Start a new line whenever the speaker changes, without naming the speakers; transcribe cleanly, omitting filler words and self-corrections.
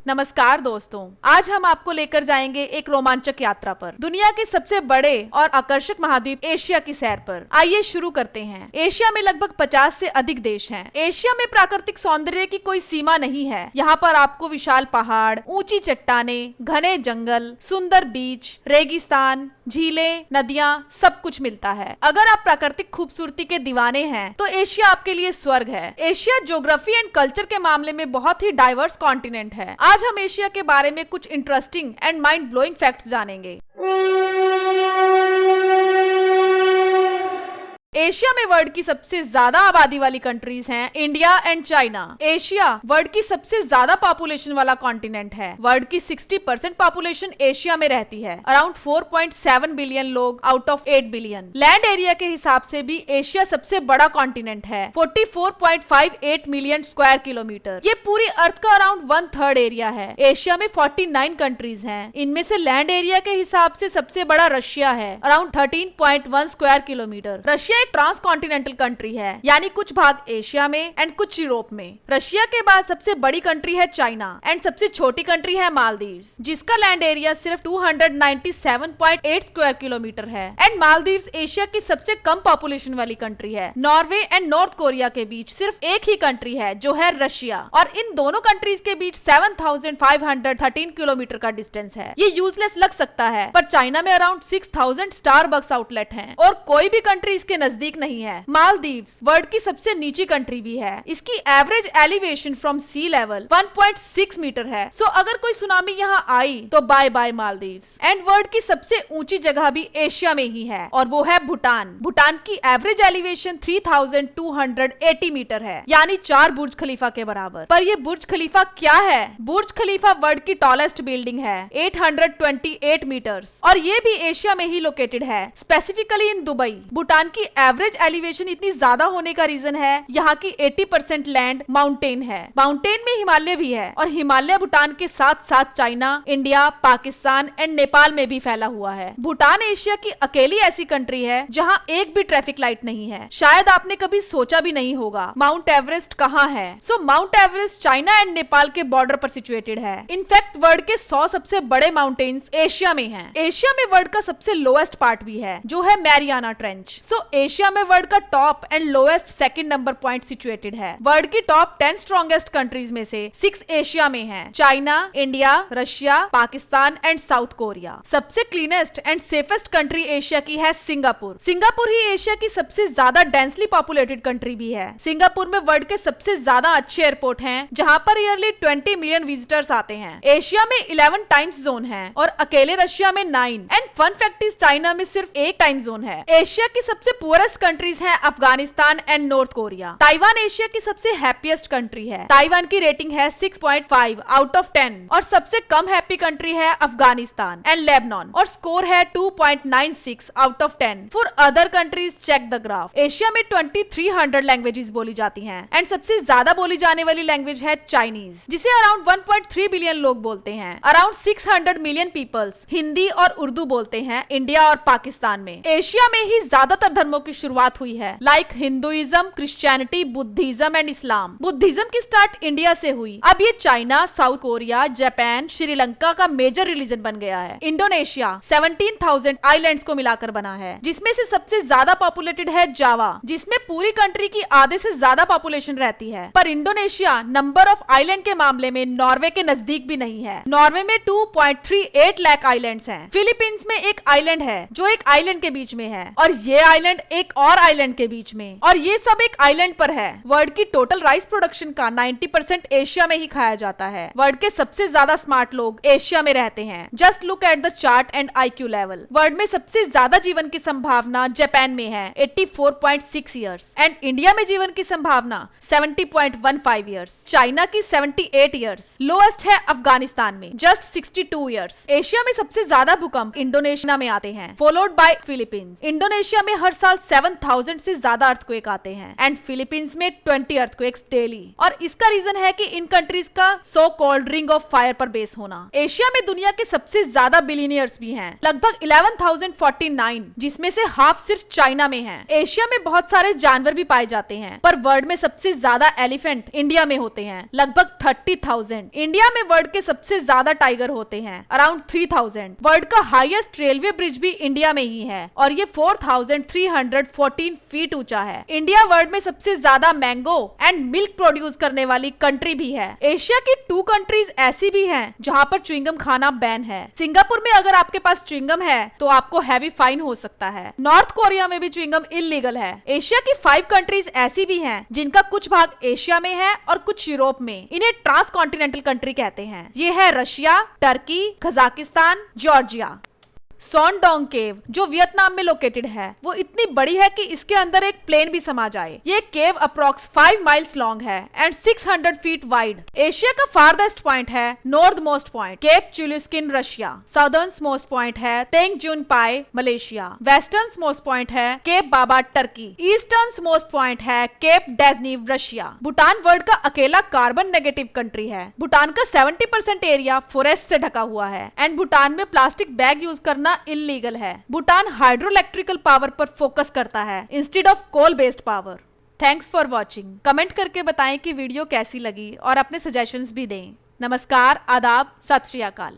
नमस्कार दोस्तों, आज हम आपको लेकर जाएंगे एक रोमांचक यात्रा पर, दुनिया के सबसे बड़े और आकर्षक महाद्वीप एशिया की सैर पर। आइए शुरू करते हैं। एशिया में लगभग 50 से अधिक देश हैं। एशिया में प्राकृतिक सौंदर्य की कोई सीमा नहीं है। यहाँ पर आपको विशाल पहाड़, ऊंची चट्टानें, घने जंगल, सुंदर बीच, रेगिस्तान, झीलें, नदियाँ, सब कुछ मिलता है। अगर आप प्राकृतिक खूबसूरती के दीवाने हैं तो एशिया आपके लिए स्वर्ग है। एशिया ज्योग्राफी एंड कल्चर के मामले में बहुत ही डाइवर्स कॉन्टिनेंट है। आज हम एशिया के बारे में कुछ interesting and mind blowing facts जानेंगे। एशिया में वर्ल्ड की सबसे ज्यादा आबादी वाली कंट्रीज हैं India and China. Asia world की सबसे ज्यादा पॉपुलेशन वाला कॉन्टिनेंट है। वर्ल्ड की 60% पॉपुलेशन एशिया में रहती है। अराउंड 4.7 बिलियन लोग out of 8 billion. Land area के हिसाब से भी एशिया सबसे बड़ा कॉन्टिनेंट है, 44.58 मिलियन स्क्वायर किलोमीटर। ये पूरी अर्थ का अराउंड 1/3 एरिया है। एशिया में 49 कंट्रीज हैं। इनमें से लैंड एरिया के हिसाब से सबसे बड़ा रशिया है, around 13.1 square kilometre. Russia transcontinental country है, यानी कुछ भाग एशिया में एंड कुछ यूरोप में। रशिया के बाद सबसे बड़ी कंट्री है चाइना एंड सबसे छोटी कंट्री है मालदीव्स, जिसका लैंड एरिया सिर्फ 297.8 स्क्वायर किलोमीटर है। एंड मालदीव्स एशिया की सबसे कम पॉपुलेशन वाली कंट्री है। नॉर्वे एंड नॉर्थ कोरिया के बीच सिर्फ एक ही कंट्री है, जो है रशिया, और इन दोनों कंट्रीज के बीच 7,513 किलोमीटर का डिस्टेंस है। ये यूजलेस लग सकता है, पर चाइना में अराउंड 6,000 स्टारबक्स आउटलेट हैं और कोई भी कंट्री इसके नजदीक नहीं है। मालदीव्स वर्ल्ड की सबसे नीची कंट्री भी है। इसकी average elevation from sea level 1.6 metre है। सो अगर कोई सुनामी यहाँ आई तो bye bye Maldives. And world की सबसे ऊंची जगह भी एशिया में ही है, और वो है भूटान। भूटान की एवरेज एलिवेशन 3,280 मीटर है, यानी 4 बुर्ज खलीफा के बराबर। पर ये बुर्ज खलीफा क्या है? बुर्ज खलीफा वर्ल्ड की टॉलेस्ट बिल्डिंग है, 828 मीटर्स, और ये भी एशिया में ही लोकेटेड है, स्पेसिफिकली इन दुबई। भूटान की एवरेज एलिवेशन इतनी ज्यादा होने का रीजन है यहाँ की 80% लैंड माउंटेन है। माउंटेन में हिमालय भी है, और हिमालय भूटान के साथ साथ China, India, Pakistan and Nepal में भी फैला हुआ है। भूटान एशिया की अकेली ऐसी कंट्री है जहाँ एक भी ट्रैफिक लाइट नहीं है। शायद आपने कभी सोचा भी नहीं होगा माउंट एवरेस्ट कहाँ है। So Mount Everest China and Nepal के बॉर्डर पर सिचुएटेड है। इनफैक्ट वर्ल्ड के 100 सबसे बड़े माउंटेन्स एशिया में हैं। एशिया में वर्ल्ड का सबसे लोएस्ट पार्ट भी है, जो है मैरियाना ट्रेंच। सो एशिया में वर्ल्ड का top and lowest second number point situated है। वर्ल्ड की टॉप 10 स्ट्रॉन्गेस्ट कंट्रीज में से 6 एशिया में हैं, China, India, Russia, Pakistan and South Korea. सबसे cleanest and safest country Asia की है सिंगापुर। सिंगापुर ही एशिया की सबसे ज्यादा डेंसली पॉपुलेटेड कंट्री भी है। सिंगापुर में वर्ल्ड के सबसे ज्यादा अच्छे एयरपोर्ट हैं, जहां पर ईयरली 20 मिलियन विजिटर्स आते हैं। एशिया में 11 टाइम जोन है, और अकेले रशिया में 9। And fun fact is China में सिर्फ 1 टाइम जोन है। एशिया की सबसे पुअरेस्ट कंट्रीज हैं Afghanistan and north Korea. Taiwan Asia की सबसे हैप्पीएस्ट कंट्री है। ताइवान की रेटिंग है 6.5 आउट ऑफ 10, और सबसे कम हैप्पी कंट्री है अफगानिस्तान एंड लेबनान, और स्कोर है 2.96 out of 10। For other countries check the graph. Asia में 2300 लैंग्वेजेस बोली जाती हैं, एंड सबसे ज्यादा बोली जाने वाली लैंग्वेज है चाइनीज, जिसे अराउंड 1.3 बिलियन लोग बोलते हैं। अराउंड 600 मिलियन पीपल्स हिंदी और उर्दू बोलते हैं इंडिया और पाकिस्तान में। एशिया में ही ज्यादातर धर्मों की शुरुआत हुई है, like Hinduism, Christianity, Buddhism and Islam. Buddhism की स्टार्ट इंडिया से हुई। अब ये China, south Korea, Japan, Sri Lanka का मेजर रिलीजन बन गया है। इंडोनेशिया 17,000 आइलैंड्स को मिलाकर बना है, जिसमें से सबसे ज्यादा पॉपुलेटेड है जावा, जिसमें पूरी कंट्री की आधे से ज्यादा पॉपुलेशन रहती है। पर इंडोनेशिया नंबर ऑफ आइलैंड के मामले में नॉर्वे के नजदीक भी नहीं है। नॉर्वे में 2.38 लाख आइलैंड्स हैं। फिलीपींस में एक आइलैंड है, जो एक आइलैंड के बीच में है, और ये आइलैंड एक और आइलैंड के बीच में, और ये सब एक आइलैंड पर है। वर्ल्ड की टोटल राइस प्रोडक्शन का 90% एशिया में ही खाया जाता है। वर्ल्ड के सबसे ज्यादा स्मार्ट लोग एशिया में रहते हैं। Just look at the chart and IQ level. World में सबसे ज्यादा जीवन की संभावना जापान में है, 84.6 ईयर्स, एंड इंडिया में जीवन की संभावना 70.15 ईयर्स। चाइना की 78 ईयर्स। लोएस्ट है अफगानिस्तान में, जस्ट 62 ईयर्स। एशिया में सबसे ज्यादा भूकंप इंडोनेशिया में आते हैं, फॉलोड बाय फिलीपींस। इंडोनेशिया में हर साल 7,000 से ज्यादा अर्थक्वेक आते हैं एंड फिलीपींस में 20 अर्थक्वेक्स डेली। और इसका रीजन है कि इन कंट्रीज का so called ring of fire पर बेस होना। एशिया में दुनिया के सबसे ज्यादा बिलियनियर्स भी हैं, लगभग 11,049, जिसमें से हाफ सिर्फ चाइना में है। एशिया में बहुत सारे जानवर भी पाए जाते हैं, पर वर्ल्ड में सबसे ज्यादा एलिफेंट इंडिया में होते हैं, लगभग 30,000। इंडिया में वर्ल्ड के सबसे ज्यादा टाइगर होते हैं, अराउंड 3,000। वर्ल्ड का हाईएस्ट रेलवे ब्रिज भी इंडिया में ही है और ये 4,314 फीट ऊंचा है। इंडिया वर्ल्ड में सबसे ज्यादा मैंगो एंड मिल्क प्रोड्यूस करने वाली कंट्री भी है। एशिया की 2 कंट्रीज ऐसी भी हैं जहां पर च्युइंगम खाना बैन है। सिंगापुर में अगर आपके पास च्युइंगम है तो आपको हैवी फाइन हो सकता है। नॉर्थ कोरिया में भी च्युइंगम इल्लीगल है। एशिया की 5 कंट्रीज ऐसी भी हैं जिनका कुछ भाग एशिया में है और कुछ यूरोप में। इन्हें ट्रांस कॉन्टिनेंटल कंट्री कहते हैं। ये है रशिया, टर्की, कजाकिस्तान, जॉर्जिया। सॉनडोंग केव जो वियतनाम में लोकेटेड है, वो इतनी बड़ी है कि इसके अंदर एक प्लेन भी समा जाए। ये केव अप्रॉक्स 5 माइल्स लॉन्ग है एंड 600 फीट वाइड। एशिया का फारदेस्ट पॉइंट है north most point cape Chelyuskin Russia. Southern most point है Tanjung Piai Malaysia. Western most point है cape Baba Turkey. Eastern most point है cape Dezhnev Russia. Bhutan world का अकेला carbon negative country है। भूटान का 70% area forest से ढका हुआ है एंड भूटान में प्लास्टिक बैग यूज करना इल्लीगल है। भूटान हाइड्रोइलेक्ट्रिकल पावर पर फोकस करता है instead of coal based power. Thanks for watching. Comment करके बताएं कि वीडियो कैसी लगी और अपने सजेशंस भी दें। नमस्कार, आदाब, सत श्री अकाल।